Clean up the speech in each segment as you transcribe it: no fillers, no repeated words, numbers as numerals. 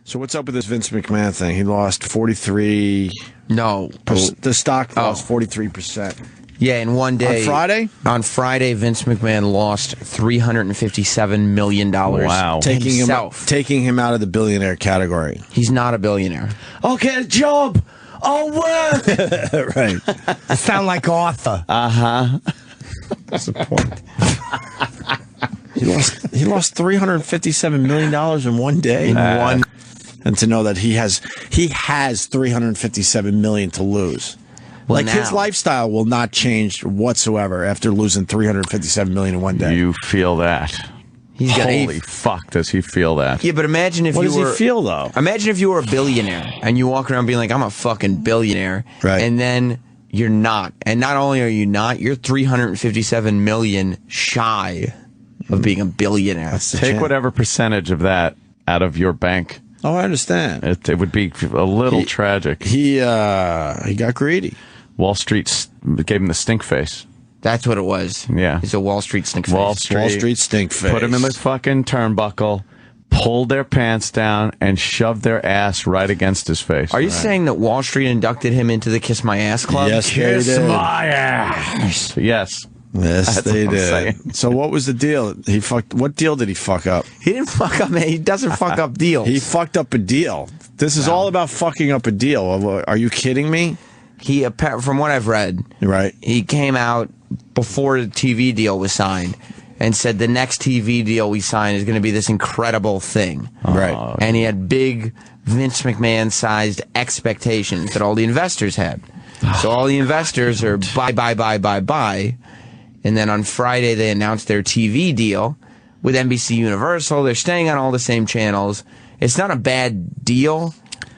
So what's up with this Vince McMahon thing? He lost 43. No. The stock lost 43%. Yeah, in one day. On Friday? On Friday, Vince McMahon lost $357 million. Wow. Taking him out of the billionaire category. He's not a billionaire. I'll get a job. I'll work. Right. You sound like Arthur. That's the point. He lost $357 million in one day. And to know that he has $357 million to lose. Well, his lifestyle will not change whatsoever after losing $357 million in one day. You feel that? Holy fuck, does he feel that? Yeah, but imagine if what you does were. He feel though? Imagine if you were a billionaire and you walk around being like, "I'm a fucking billionaire," right? And then you're not. And not only are you not, you're $357 million shy of being a billionaire. Take whatever percentage of that out of your bank. Oh, I understand. It would be a little tragic. He got greedy. Wall Street gave him the stink face. That's what it was. Yeah. He's a Wall Street stink face. Wall Street stink face. Put him in the fucking turnbuckle, pulled their pants down, and shoved their ass right against his face. Are you saying that Wall Street inducted him into the Kiss My Ass Club? Yes, Kiss they did. my ass. Yes. Yes, That's they what I'm saying. did. So what was the deal? What deal did he fuck up? He didn't fuck up, man. He doesn't fuck up deals. He fucked up a deal. This is all about fucking up a deal. Are you kidding me? He, from what I've read, right? He came out before the TV deal was signed and said the next TV deal we sign is going to be this incredible thing. Right. And he had big Vince McMahon-sized expectations that all the investors had. So all the investors are buy. And then on Friday, they announced their TV deal with NBC Universal. They're staying on all the same channels. It's not a bad deal,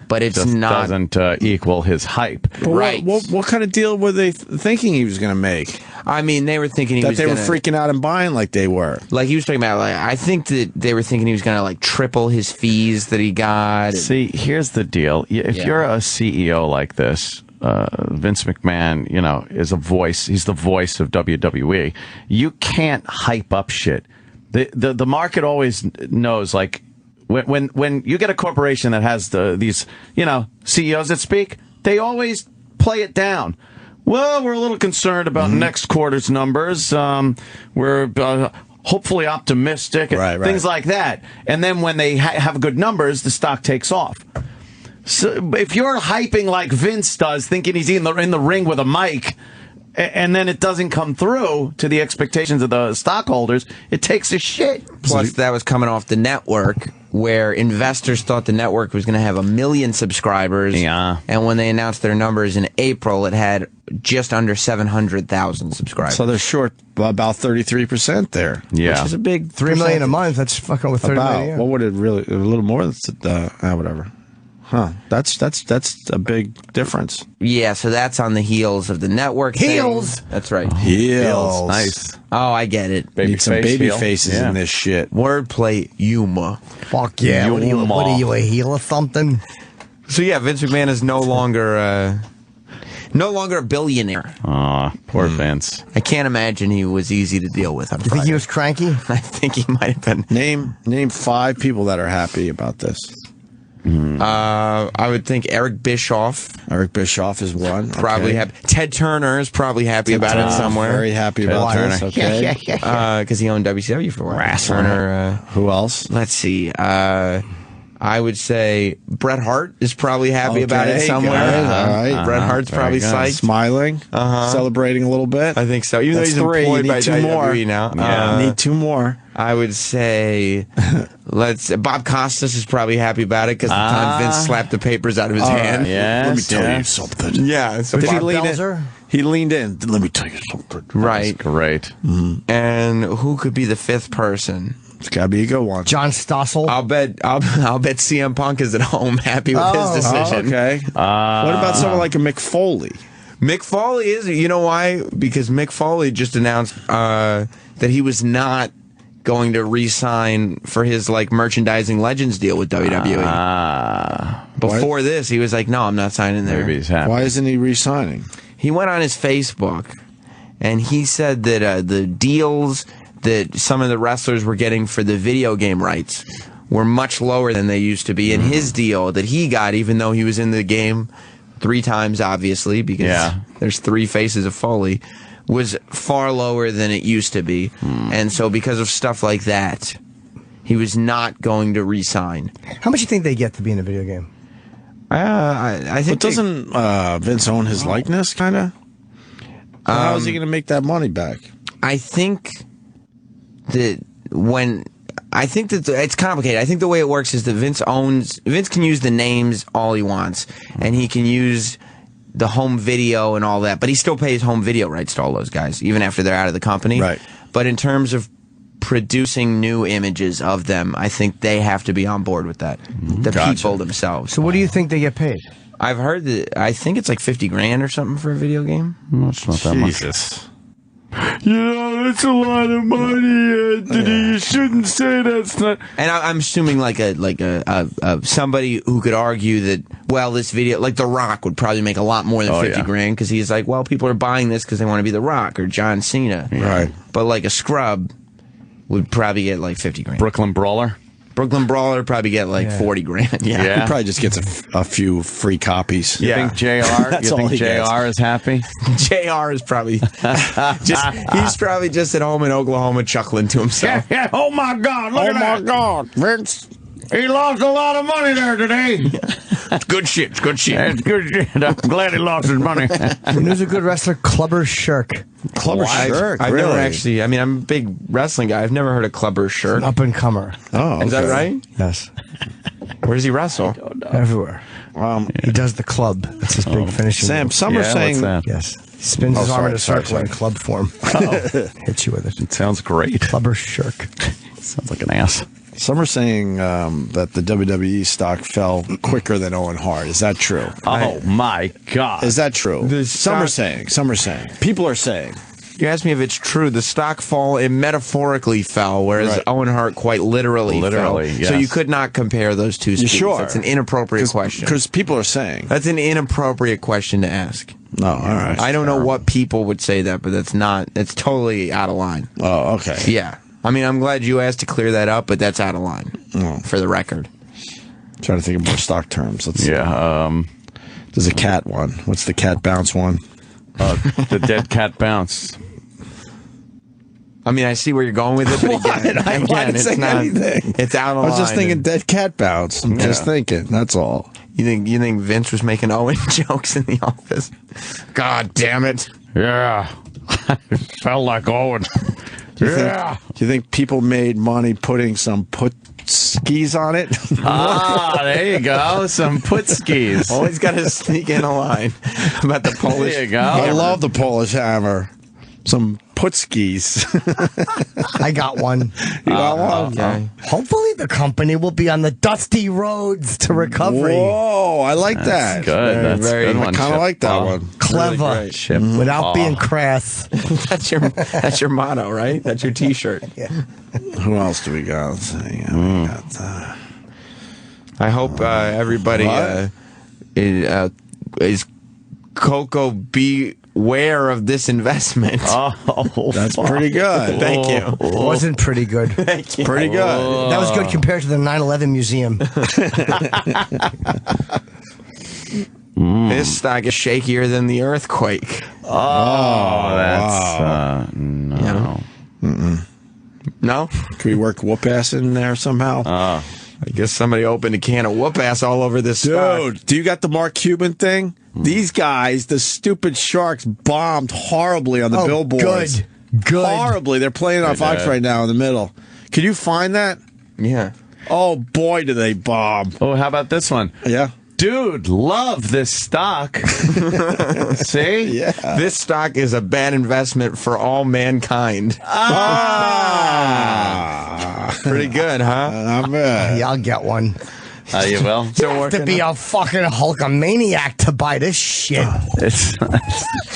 but it's not. Doesn't equal his hype. But right. What kind of deal were they thinking he was going to make? I mean, they were thinking he was that they were freaking out and buying like they were. Like he was talking about, I think that they were thinking he was going to triple his fees that he got. See, here's the deal. If you're a CEO like this, Vince McMahon, is a voice. He's the voice of WWE. You can't hype up shit. The market always knows, like, when you get a corporation that has these CEOs that speak, they always play it down. Well, we're a little concerned about next quarter's numbers. We're hopefully optimistic. Right. Things like that. And then when they have good numbers, the stock takes off. So if you're hyping like Vince does, thinking he's in the ring with a mic, and then it doesn't come through to the expectations of the stockholders, it takes a shit. Plus, that was coming off the network, where investors thought the network was going to have 1 million subscribers. Yeah. And when they announced their numbers in April, it had just under 700,000 subscribers. So they're short about 33% there. Yeah. Which is a big $3 million a month. That's fucking with 30 million. a year. What would it really? A little more? Whatever. Huh? That's a big difference. Yeah, so that's on the heels of the network. Heels? Thing. That's right. Heels. Nice. Oh, I get it. Need some baby heel. faces in this shit. Wordplay, humor. Fuck yeah. What are you, a heel or something? So yeah, Vince McMahon is no longer a billionaire. Aw, poor Vince. I can't imagine he was easy to deal with. You think he was cranky? I think he might have been. Name 5 people that are happy about this. I would think Eric Bischoff. Eric Bischoff is one. Probably happy. Ted Turner is probably happy about it somewhere. Very happy about Turner. this. Okay. Because he owned WCW for a while. Turner. Who else? Let's see. I would say Bret Hart is probably happy about it somewhere. All right. Bret Hart's probably psyched. Smiling, celebrating a little bit. I think so. Even That's though he's 3. employed You by need 2 WWE more. now. Yeah, need 2 more. I would say, Bob Costas is probably happy about it because the time Vince slapped the papers out of his hand. Yes, Let me tell you something. Yeah. So Did he Bob lean Belzer? in? He leaned in. Let me tell you something. Right. Great. And who could be the 5th person? It's got to be a good one. John Stossel? I'll bet CM Punk is at home happy with his decision. Okay. What about someone like a Mick Foley? Mick Foley is, you know why? Because Mick Foley just announced that he was not going to re-sign for his merchandising legends deal with WWE. Before this, he was like, "No, I'm not signing there." Maybe he's happy. Why isn't he re-signing? He went on his Facebook and he said that the deals that some of the wrestlers were getting for the video game rights were much lower than they used to be. And his deal that he got, even though he was in the game 3 times, obviously, because there's 3 faces of Foley, was far lower than it used to be. And so because of stuff like that, he was not going to re-sign. How much do you think they get to be in a video game? I think But doesn't Vince own his likeness, kind of? How is he going to make that money back? I think that it's complicated. I think the way it works is that Vince can use the names all he wants, and he can use the home video and all that, but he still pays home video rights to all those guys, even after they're out of the company. Right. But in terms of producing new images of them, I think they have to be on board with that. The people themselves. So what do you think they get paid? I've heard that, I think it's like $50,000 or something for a video game. No, it's not that much. Jesus. You know, that's a lot of money, Anthony. You shouldn't say that's not. And I'm assuming like a somebody who could argue that, well, this video, like The Rock would probably make a lot more than $50,000 because he's like, well, people are buying this because they want to be The Rock or John Cena. Right. But like a scrub would probably get like $50,000. Brooklyn Brawler? Brooklyn Brawler probably get like $40,000. He probably just gets a few free copies. You think JR is happy? JR is probably he's probably just at home in Oklahoma chuckling to himself. Oh my God! Look at that! God, Vince. He lost a lot of money there today. It's good shit. It's good shit. It's good shit. I'm glad he lost his money. And who's a good wrestler? Clubber Shirk. Clubber Shirk. I've really? never actually. I mean, I'm a big wrestling guy. I've never heard of Clubber Shirk. Up and comer. Oh, okay. Is that right? Yes. Where does he wrestle? Everywhere. He does the club. That's his big finishing Sam, move. some are saying what's that? Yes. He spins his arm in a sorry, circle in club form. Hits you with it. It sounds great. Clubber Shirk. Sounds like an ass. Some are saying that the WWE stock fell quicker than Owen Hart. Is that true? Oh my God! Is that true? The Some are stock- saying. Some are saying. People are saying. You asked me if it's true. The stock fall, it metaphorically fell, whereas Right. Owen Hart quite literally fell. Yes. So you could not compare those two You speeds. sure? That's an inappropriate question. Because people are saying. That's an inappropriate question to ask. No, all right. I don't know what people would say that, but that's not. It's totally out of line. Oh, okay. Yeah. I mean, I'm glad you asked to clear that up, but that's out of line, for the record. Trying to think of more stock terms. Let's see. Yeah. There's a cat one. What's the cat bounce one? The dead cat bounce. I mean, I see where you're going with it, but again, didn't it's say not. anything. It's out of line. I was just thinking dead cat bounce. I'm just thinking. That's all. You think Vince was making Owen jokes in the office? God damn it! Yeah. Felt like Owen. Do you think people made money putting some skis on it? There you go. Some put skis. Always got to sneak in a line about the Polish. There you go. I love the Polish hammer. Some put skis. I got one. You got one? Okay. Hopefully the company will be on the dusty roads to recovery. Whoa, I like that. Good. That's a good I one. kind of like that Chip. one. Clever. Really great. Chip. Without being crass. That's your motto, right? That's your T-shirt. Who else do we got? Let's see. We got, I hope everybody is Coco beware of this investment. Oh, that's pretty good. Thank you. It wasn't pretty good. Thank you. Pretty good. That was good compared to the 9/11 museum. This stock is shakier than the earthquake. that's no. No? Can we work whoop ass in there somehow? I guess somebody opened a can of whoop ass all over this stock. Dude, do you got the Mark Cuban thing? These guys, the stupid Sharks, bombed horribly on the billboards. Good. Horribly. They're playing on Fox right now in the middle. Can you find that? Yeah. Oh, boy, do they bomb. Oh, how about this one? Yeah. Dude, love this stock. See? Yeah. This stock is a bad investment for all mankind. Pretty good, huh? I'm good. Yeah, I'll get one. You will? Still To working be a fucking Hulkamaniac to buy this shit. It's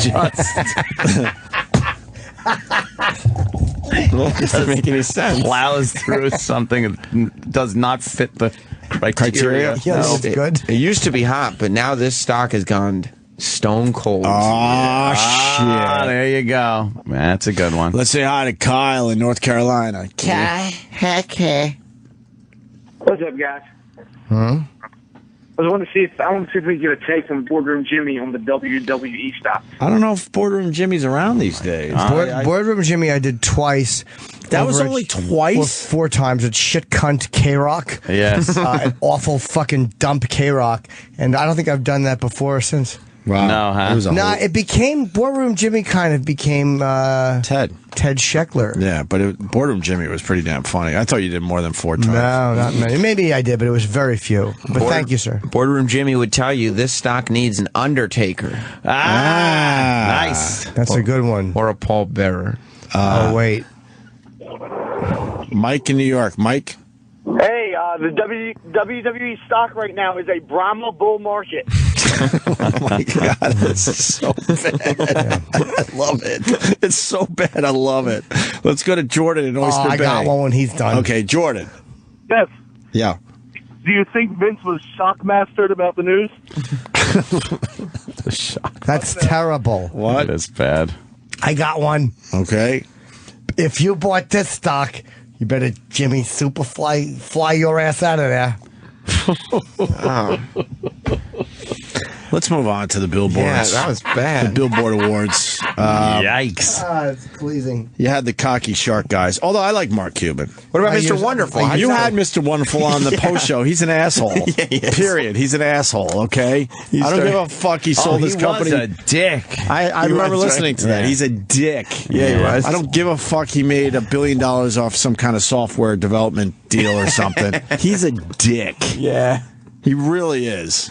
just doesn't make any sense. plows through something that does not fit the criteria. Yeah, this is good. It used to be hot, but now this stock has gone stone cold. Oh, shit. There you go. That's a good one. Let's say hi to Kyle in North Carolina. What's up, guys? I want to see if we get a take from Boardroom Jimmy on the WWE stuff. I don't know if Boardroom Jimmy's around these days. Boardroom Jimmy, I did twice. That was only twice? Well, 4 times. It's shit cunt K-Rock. Yes. An awful fucking dump K-Rock. And I don't think I've done that before since. Wow. No, huh? It was It became, Boardroom Jimmy kind of became Ted Scheckler. Yeah, but Boardroom Jimmy was pretty damn funny. I thought you did more than 4 times. No, not many. Maybe I did, but it was very few. But thank you, sir. Boardroom Jimmy would tell you this stock needs an Undertaker. Nice. That's a good one. Or a Paul Bearer. Oh, wait. Mike in New York. Mike? Hey, the WWE stock right now is a Brahma bull market. Oh, my God. It's so bad. I love it. It's so bad. I love it. Let's go to Jordan in Oyster Bay. I got one when he's done. Okay, Jordan. Yes. Yeah. Do you think Vince was shockmastered about the news? That's terrible. What? That is bad. I got one. Okay. If you bought this stock, you better Jimmy Superfly fly your ass out of there. Let's move on to the billboards. Yeah, that was bad. The Billboard Awards. Yikes. It's pleasing. You had the cocky shark guys. Although I like Mark Cuban. What about Mr. Wonderful? How'd You know? had Mr. Wonderful on the post show. He's an asshole. Yeah, he is. Period. He's an asshole, okay? I don't give a fuck. He sold his company. was a dick. I remember was, listening right? to that. Yeah. He's a dick. Yeah, he was. I don't give a fuck. He made $1 billion off some kind of software development deal or something. He's a dick. Yeah. He really is.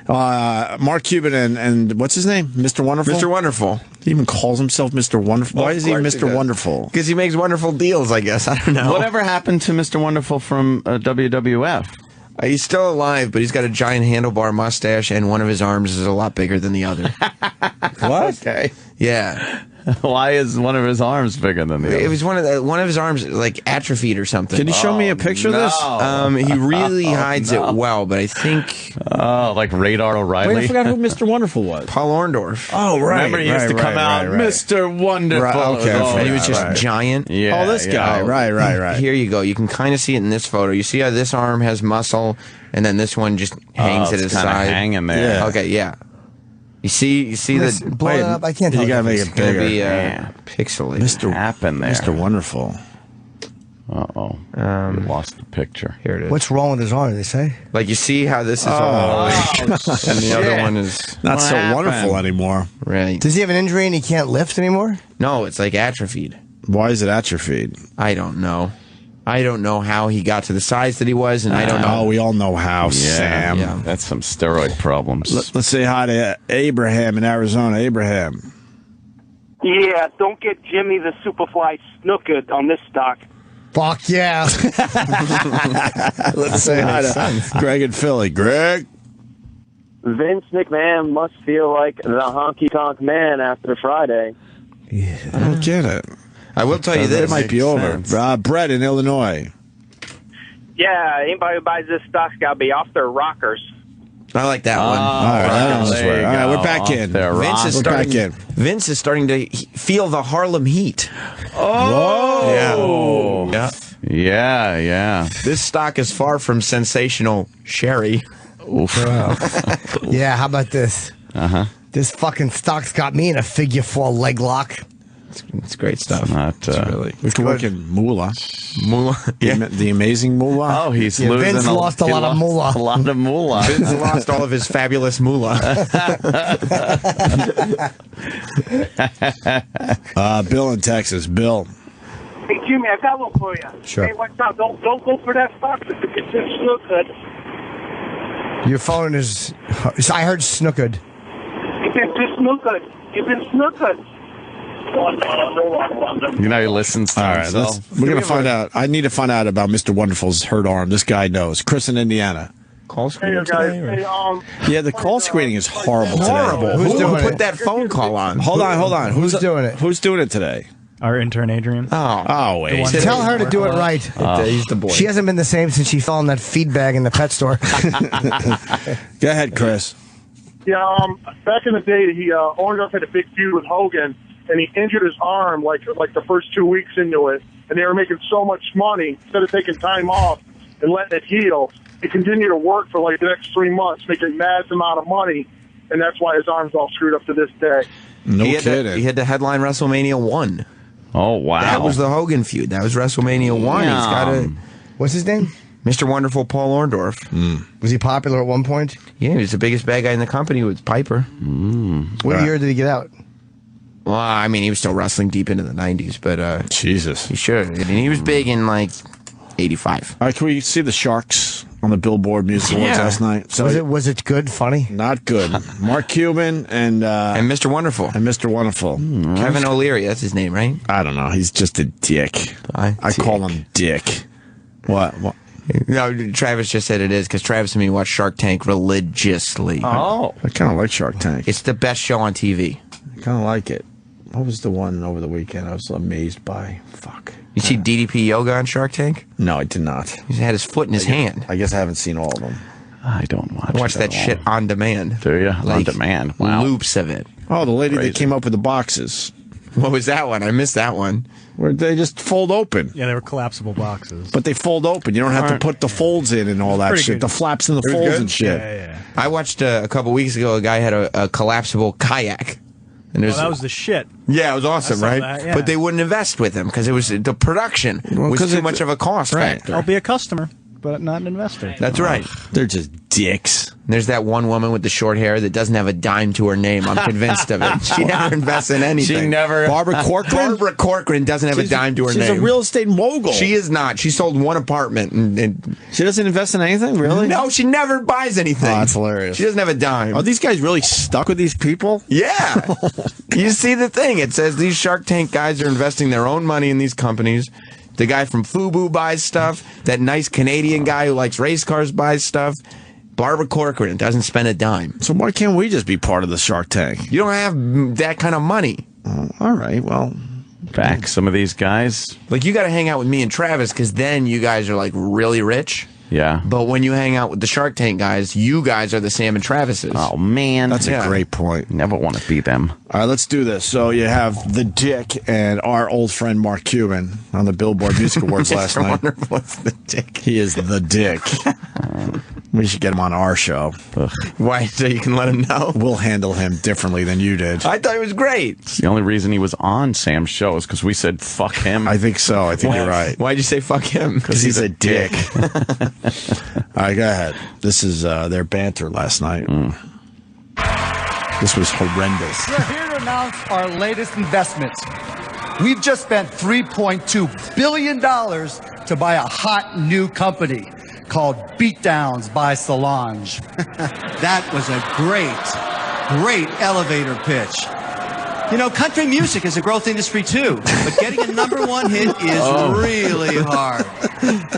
Mark Cuban and what's his name? Mr. Wonderful? Mr. Wonderful. He even calls himself Mr. Wonderful. Why is he course he Mr. does. Wonderful? Because he makes wonderful deals, I guess. I don't know. Whatever happened to Mr. Wonderful from WWF? He's still alive, but he's got a giant handlebar mustache, and one of his arms is a lot bigger than the other. What? Okay. Yeah. Why is one of his arms bigger than the other? It was one of his arms like atrophied or something. Can you show me a picture of this? He really hides it well, but I think Oh, like Radar O'Reilly? Wait, I forgot who Mr. Wonderful was. Paul Orndorff. Oh, right. Remember, he used to come out, Mr. Wonderful. Right, okay, Oh, and he was yeah, just right. giant. Yeah, Oh, this guy. Right. Here you go. You can kind of see it in this photo. You see how this arm has muscle, and then this one just hangs at his kinda side. hanging there. Yeah. Okay, yeah. You see Listen, the blow it up. I can't tell. You gotta make it's it gonna bigger. be Yeah. pixelated. Mr. happened there? Mr. Wonderful. Uh-oh. We lost the picture. Here it is. What's wrong with his arm? They say. Like you see how this is all, and the other one is Not so happened? wonderful anymore. right. Does he have an injury and he can't lift anymore? No, it's like atrophied. Why is it atrophied? I don't know. I don't know how he got to the size that he was, and I don't know. Oh, we all know how, Sam. yeah. That's some steroid problems. Let's say hi to Abraham in Arizona. Abraham. Yeah, don't get Jimmy the Superfly snookered on this stock. Fuck yeah. Let's say hi to Greg in Philly. Greg. Vince McMahon must feel like the honky tonk man after Friday. I don't get it. I will tell you It this. might be over. Brett in Illinois. Yeah, anybody who buys this stock's got to be off their rockers. I like that one. All right, that one's there right. you All right, go. we're back Off in. their Vince rock. is We're starting. back in. Vince is starting to feel the Harlem heat. Oh! Yeah. Yeah. This stock is far from sensational sherry. Oof. Yeah, how about this? This fucking stock's got me in a figure 4 leg lock. It's great stuff. Not, It's really We're talking moolah. moolah. The amazing moolah. Oh, he's Yeah, losing. Vince lost a lot of moolah. A lot of moolah. Vince lost all of his fabulous moolah. Bill in Texas. Bill. Hey, Jimmy, I got one for you. Sure. Hey, what's up? Don't go for that stock. It's just snookered. Your phone is. I heard snookered. It's just snookered. You've been snookered. You know, he listens to All right, himself. we're going to find out. I need to find out about Mr. Wonderful's hurt arm. This guy knows. Chris in Indiana. Call Hey, screening guys. today? Hey, Yeah, the call screening is horrible today. Horrible. Who's Who doing put it? that phone call on? Hold on. Who's doing it? Who's doing it today? Our intern, Adrian. Oh, wait. Tell her to do it right. He's the boy. She hasn't been the same since she fell in that feed bag in the pet store. Go ahead, Chris. Yeah, back in the day, Orndorff had a big feud with Hogan, and he injured his arm like the first 2 weeks into it, and they were making so much money. Instead of taking time off, and letting it heal. He continued to work for like the next 3 months, making a massive amount of money, and that's why his arm's all screwed up to this day. No he kidding. He had to headline WrestleMania 1. Oh, wow. That was the Hogan feud. That was WrestleMania 1. He's got a What's his name? Mr. Wonderful Paul Orndorff. Was he popular at one point? Yeah, he was the biggest bad guy in the company with Piper. What year did he get out? Well, I mean, he was still wrestling deep into the 90s, but Jesus. he should. And he was big in, like, 85. All right, can we see the Sharks on the Billboard Music Awards last night? So Was it good? Funny? not good. Mark Cuban and Mr. Wonderful. Mr. Wonderful. Kevin O'Leary, that's his name, right? I don't know. He's just a dick. I call him Dick. What? No, Travis just said it is, because Travis and me watch Shark Tank religiously. Oh. I kind of like Shark Tank. It's the best show on TV. I kind of like it. What was the one over the weekend I was amazed by? Fuck. You see DDP Yoga on Shark Tank? No, I did not. He had his foot in his hand. I guess I haven't seen all of them. I don't watch I watch it that at all. shit on demand. Do you? On demand. Wow. Loops of it. Oh, the lady Crazy. that came up with the boxes. What was that one? I missed that one. Where they just fold open. Yeah, they were collapsible boxes. But they fold open. You don't have to put the folds in and all that Pretty shit. good. The flaps and the folds and shit. Yeah. I watched a couple weeks ago, a guy had a collapsible kayak. And Well, that was the shit. yeah, it was awesome, I saw right? that, yeah. But they wouldn't invest with him because it was the production was 'cause too it- much of a cost factor. I'll be a customer, but not an investor. That's right. They're just dicks. There's that one woman with the short hair that doesn't have a dime to her name. I'm convinced of it. She never invests in anything. She never. Barbara Corcoran? Barbara Corcoran doesn't have a dime to her She's name. a real estate mogul. She is not. She sold one apartment and She doesn't invest in anything, really? no, she never buys anything. Oh, that's hilarious. She doesn't have a dime. Are these guys really stuck with these people? Yeah. You see the thing. It says these Shark Tank guys are investing their own money in these companies. The guy from FUBU buys stuff. That nice Canadian guy who likes race cars buys stuff. Barbara Corcoran doesn't spend a dime. So why can't we just be part of the Shark Tank? You don't have that kind of money. All right, well, Back some of these guys. Like, you got to hang out with me and Travis because then you guys are, like, really rich. Yeah. But when you hang out with the Shark Tank guys, you guys are the Sam and Travises. Oh, man. that's Yeah. a great point. Never want to be them. All right, let's do this. So you have the Dick and our old friend Mark Cuban on the Billboard Music Awards last Mr. night. Wonderful is the dick. He is the Dick. We should get him on our show. Why? So you can let him know? We'll handle him differently than you did. I thought it was great. The only reason he was on Sam's show is because we said, fuck him. I think so. I think you're right. Why'd you say fuck him? Because he's a dick. All right, go ahead. This is their banter last night. This was horrendous. We're here to announce our latest investments. We've just spent $3.2 billion to buy a hot new company called Beatdowns by Solange. That was a great elevator pitch. You know, country music is a growth industry too, but getting a #1 hit is really hard.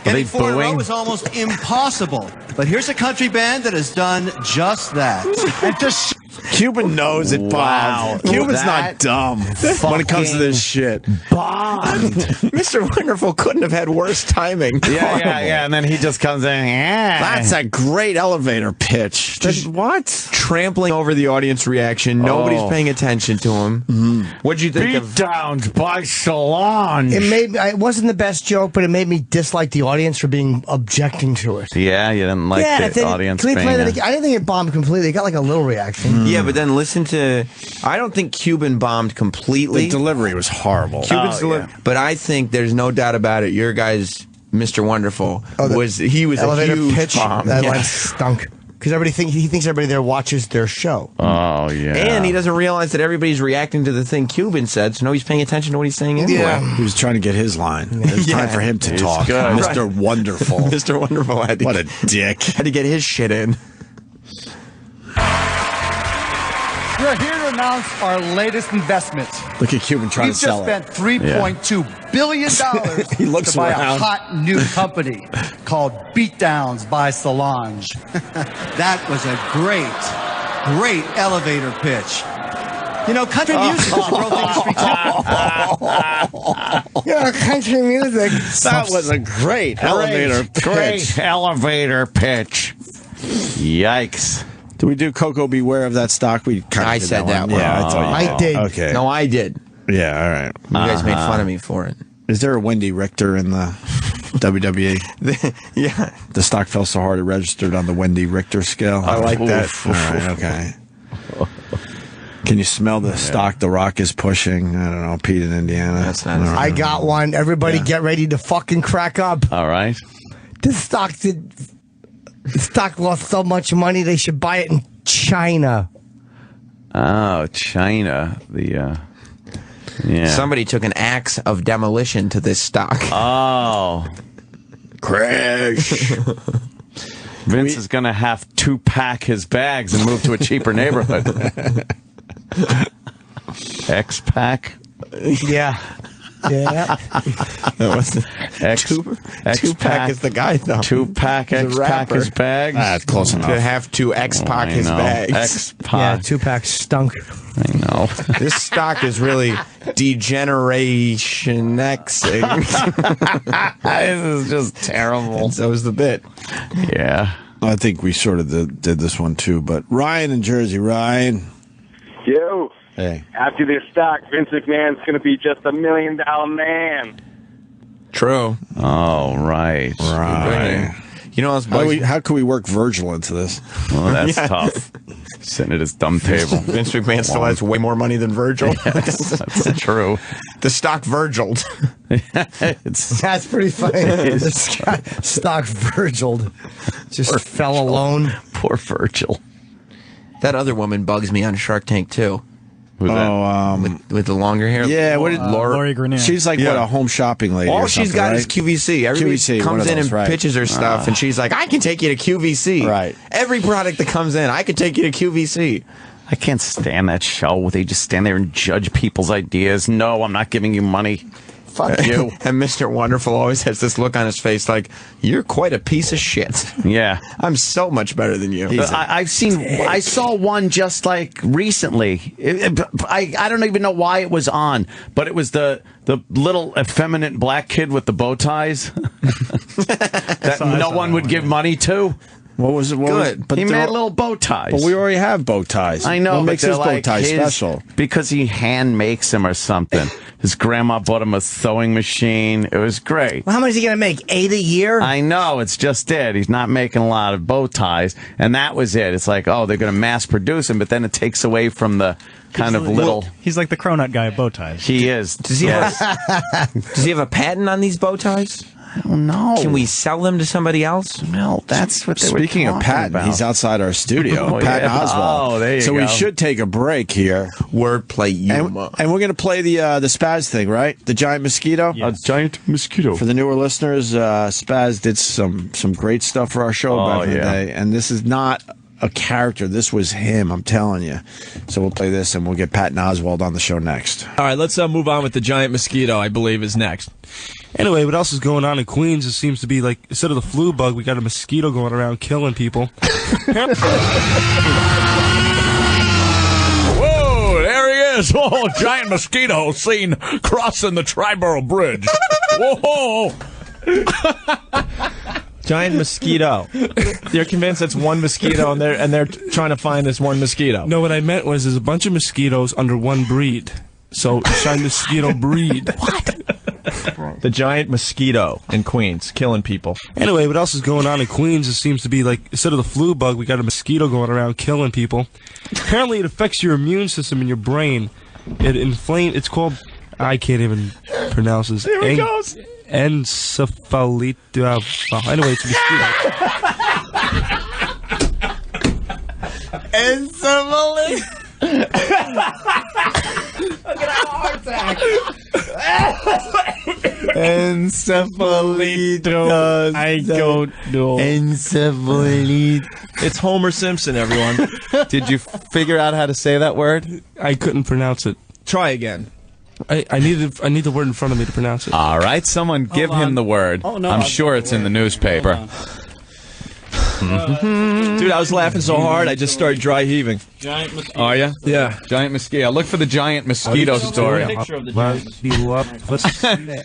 Getting 4 in a row is almost impossible. But here's a country band that has done just that. And just Cuban knows it, Bob. Wow. Cuban's That not dumb when it comes to this shit. Mr. Wonderful couldn't have had worse timing. Yeah. And then he just comes in. Yeah. That's a great elevator pitch. What? Trampling over the audience reaction. Nobody's paying attention to him. What'd you think of? Beatdowns by Solange. It wasn't the best joke, but it made me dislike the audience for being objecting to it. Yeah, you didn't like the audience Can we play being that again? I didn't think it bombed completely. It got like a little reaction. Yeah, but then listen to. I don't think Cuban bombed completely. The delivery was horrible. Cuban's but I think there's no doubt about it. Your guy's Mr. Wonderful was a elevator huge pitch. bomb. That Yeah. line stunk. Because he thinks everybody there watches their show. Oh, yeah. And he doesn't realize that everybody's reacting to the thing Cuban said, so nobody's paying attention to what he's saying anyway. He was trying to get his line. It was time for him to talk. good. Mr. Wonderful. Mr. Wonderful had to, What a dick. had to get his shit in. we're here to announce our latest investments. Look at Cuban trying We've to just sell spent it. $3.2 billion He looks to buy around. a hot new company called Beatdowns by Solange. That was a great elevator pitch. You know, country music is a growth industry too. Yeah, country music. That was a great elevator pitch. Great elevator pitch. Yikes. Do we do Coco Beware of that stock? We kind of I did said that one. Yeah, I thought you I did. Okay. No, I did. Yeah, all right. You guys made fun of me for it. Is there a Wendy Richter in the WWE. Yeah. The stock fell so hard it registered on the Wendy Richter scale. I like that. All right, okay. Can you smell the stock The Rock is pushing? I don't know, Pete in Indiana. That's not. I got one. Everybody get ready to fucking crack up. All right. The stock lost so much money they should buy it in China. Oh, China. Yeah. Somebody took an axe of demolition to this stock. Oh. Crash. Vince is going to have to pack his bags and move to a cheaper neighborhood. X-Pack? Yeah. Yeah. Tupac is the guy, though. Tupac He's a X-Pack his bags? That's close enough. To have to X-Pac his bags. X-Pac. Yeah, Tupac stunk. I know. This stock is really degeneration Xing. This is just terrible. So is the bit. Yeah. I think we sort of did this one too, but Ryan in Jersey. Ryan. Yo. Hey. After this stock, Vince McMahon's going to be just $1 million man. True. Oh, right. Right. You know, How can we work Virgil into this? Well, that's tough. Sitting at his dumb table. Vince McMahon still has way more money than Virgil. That's true. The stock Virgiled. That's pretty funny. The stock Virgiled. Just fell alone. Poor Virgil. That other woman bugs me on Shark Tank, too. Who's that? With the longer hair. Yeah, what did Lori Greiner. She's like what, a home shopping lady. All or she's something, got right? is QVC. Everybody QVC, one comes of in those, and right. pitches her stuff, and she's like, I can take you to QVC. Right. Every product that comes in, I could take you to QVC. I can't stand that show where they just stand there and judge people's ideas. No, I'm not giving you money. Fuck you. And Mr. Wonderful always has this look on his face like, you're quite a piece of shit. Yeah. I'm so much better than you. I saw one just like recently. I don't even know why it was on, but it was the little effeminate black kid with the bow ties that no one would give money to. What was it? Good. But He made little bow ties. But we already have bow ties. I know. What but makes they're his bow like tie his- special? Because he hand makes them or something. His grandma bought him a sewing machine. It was great. Well, how much is he going to make? 8 a year? I know, it's just it. He's not making a lot of bow ties, and that was it. It's like, oh, they're going to mass produce them, but then it takes away from the kind of little... He's like the cronut guy of bow ties. He is. Does he have a patent on these bow ties? I don't know. Can we sell them to somebody else? No, that's what they Speaking were of talking Patton, about. he's outside our studio. Oh, Patton yeah. Oswalt. Oh, there you so go. we should take a break here. Wordplay, And we're going to play the Spaz thing, right? The giant mosquito? A giant mosquito. For the newer listeners, Spaz did some great stuff for our show back in the day. And this is not a character. This was him, I'm telling you. So we'll play this, and we'll get Patton Oswalt on the show next. All right, let's move on with the giant mosquito, I believe, is next. Anyway, what else is going on in Queens? It seems to be like, instead of the flu bug, we got a mosquito going around killing people. Whoa, there he is. Oh, giant mosquito seen crossing the Triborough Bridge. Whoa. Giant mosquito. You're convinced it's one mosquito, and they're trying to find this one mosquito. No, what I meant was there's a bunch of mosquitoes under one breed. So, giant mosquito breed. What? The giant mosquito in Queens, killing people. Anyway, what else is going on in Queens? It seems to be like, instead of the flu bug, we got a mosquito going around killing people. Apparently, it affects your immune system in your brain. It inflames. It's called. I can't even pronounce this. Here it goes. Encephalitis. Anyway, it's a mosquito. Encephalitis. I'm gonna have a heart attack. Encephalitis. I don't know. Encephalitis. It's Homer Simpson, everyone. Did you figure out how to say that word? I couldn't pronounce it. Try again. I need the word in front of me to pronounce it. All right, someone give him the word. Oh, no, I'm I'll sure it's in the newspaper. Dude, I was laughing so hard, I just started dry heaving. Giant mosquito. Are you? Yeah. Giant mosquito. Look for the giant mosquito story. Picture of the giant mosquito.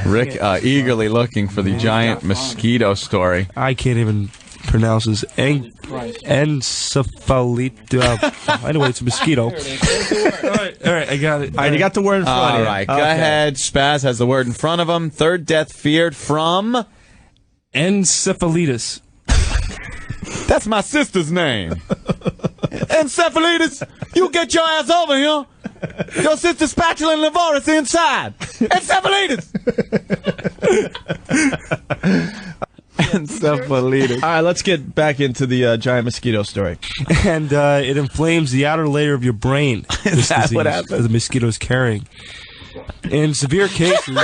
Rick eagerly looking for the giant mosquito story. I can't even pronounces encephalitis. Anyway, it's a mosquito. All right, I got it. All right, you got the word in front of you. All right, go ahead. Spaz has the word in front of him. Third death feared from... Encephalitis. That's my sister's name. Encephalitis, you get your ass over here. Your sister's spatula and liver is inside. Encephalitis. Encephalitis. All right, let's get back into the giant mosquito story. And it inflames the outer layer of your brain. Is that what happens? The mosquito is carrying. In severe cases,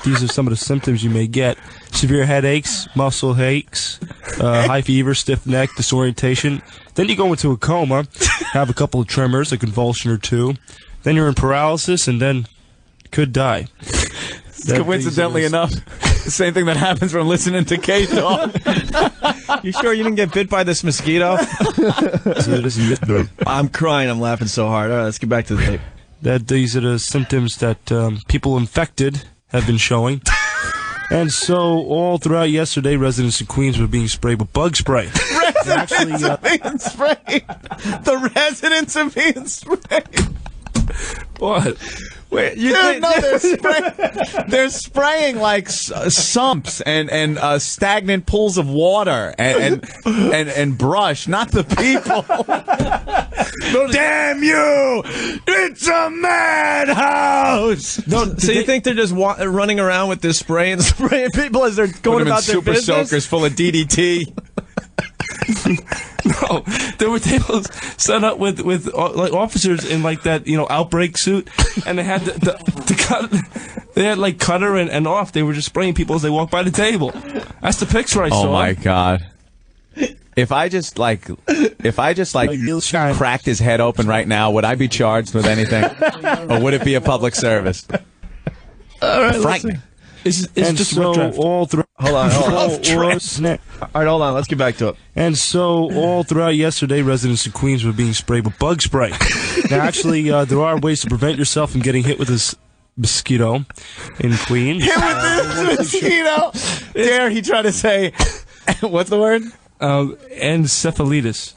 these are some of the symptoms you may get. Severe headaches, muscle aches, high fever, stiff neck, disorientation. Then you go into a coma, have a couple of tremors, a convulsion or two. Then you're in paralysis, and then could die. Coincidentally enough, the same thing that happens from listening to K-Dog. You sure you didn't get bit by this mosquito? I'm crying. I'm laughing so hard. All right, let's get back to the tape. These are the symptoms that people infected have been showing. And so, all throughout yesterday, residents of Queens were being sprayed with bug spray. Residents are being sprayed. The residents are being sprayed. What? Wait, they're spraying like sumps and stagnant pools of water and brush, not the people. Damn you! It's a madhouse. No, so you think they're just running around with this spray and spraying people as they're going about their business? Super soakers full of DDT. No, there were tables set up with like officers in like that outbreak suit, and they had the cut. They had like cutter and off. They were just spraying people as they walked by the table. That's the picture I saw. Oh my god! If I just cracked his head open right now, would I be charged with anything, or would it be a public service? All right, frightening. It's just all through. Hold on. All right, hold on. Let's get back to it. And so, all throughout yesterday, residents of Queens were being sprayed with bug spray. Now, actually, there are ways to prevent yourself from getting hit with this mosquito in Queens. Hit with this mosquito? Dare he try to say, what's the word? Encephalitis.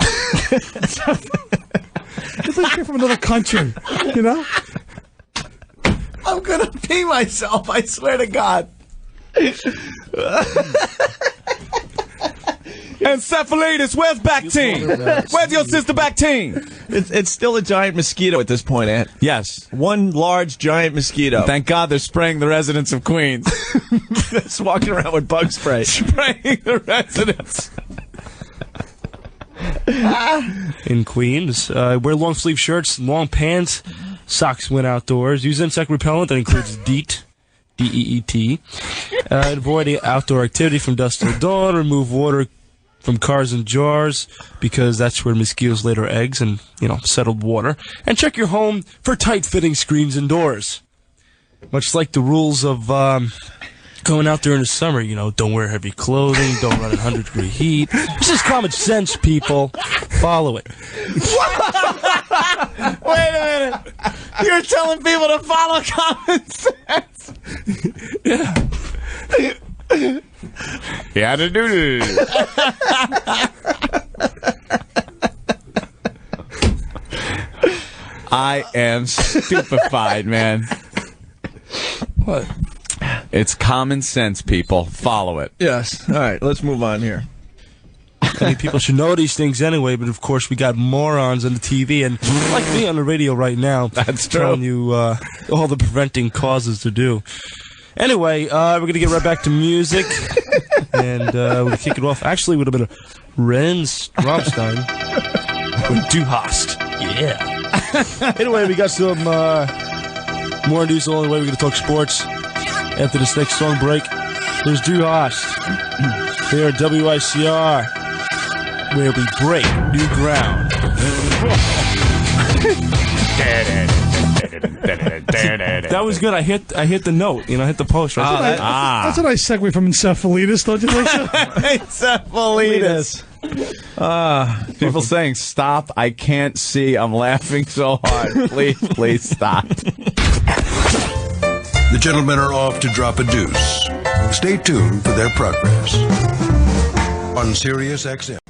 It's like you're from another country, you know? I'm gonna pee myself, I swear to God. Encephalitis, where's Bactine? Where's your sister Bactine? It's still a giant mosquito at this point, Ant. Yes. One large giant mosquito. Thank God they're spraying the residents of Queens. Just walking around with bug spray. Spraying the residents. In Queens, wear long sleeve shirts, long pants, socks when outdoors. Use insect repellent that includes DEET, D-E-E-T. Avoid outdoor activity from dusk till dawn. Remove water from cars and jars because that's where mosquitoes lay their eggs and, settled water. And check your home for tight-fitting screens indoors. Much like the rules of going out during the summer, don't wear heavy clothing, don't run at 100-degree heat. This is common sense, people. Follow it. Wait a minute. You're telling people to follow common sense. Yeah. Yeah, to do this. I am stupefied, man. What? It's common sense, people. Follow it. Yes. All right, let's move on here. I mean, people should know these things anyway, but of course we got morons on the TV and like me on the radio right now. That's true. Telling you all the preventing causes to do. Anyway, we're going to get right back to music, and we're going to kick it off actually with a bit of Renz Rammstein with Du Hast. Yeah. Anyway, we got some more news. The only way we're going to talk sports after this next song break. There's Du Hast here at WICR, where we break new ground. That was good. I hit the note. I hit the post. Right? That's a nice segue from encephalitis, don't you think so? Encephalitis. People saying, stop, I can't see, I'm laughing so hard. Please stop. The gentlemen are off to drop a deuce. Stay tuned for their progress. on Sirius XM.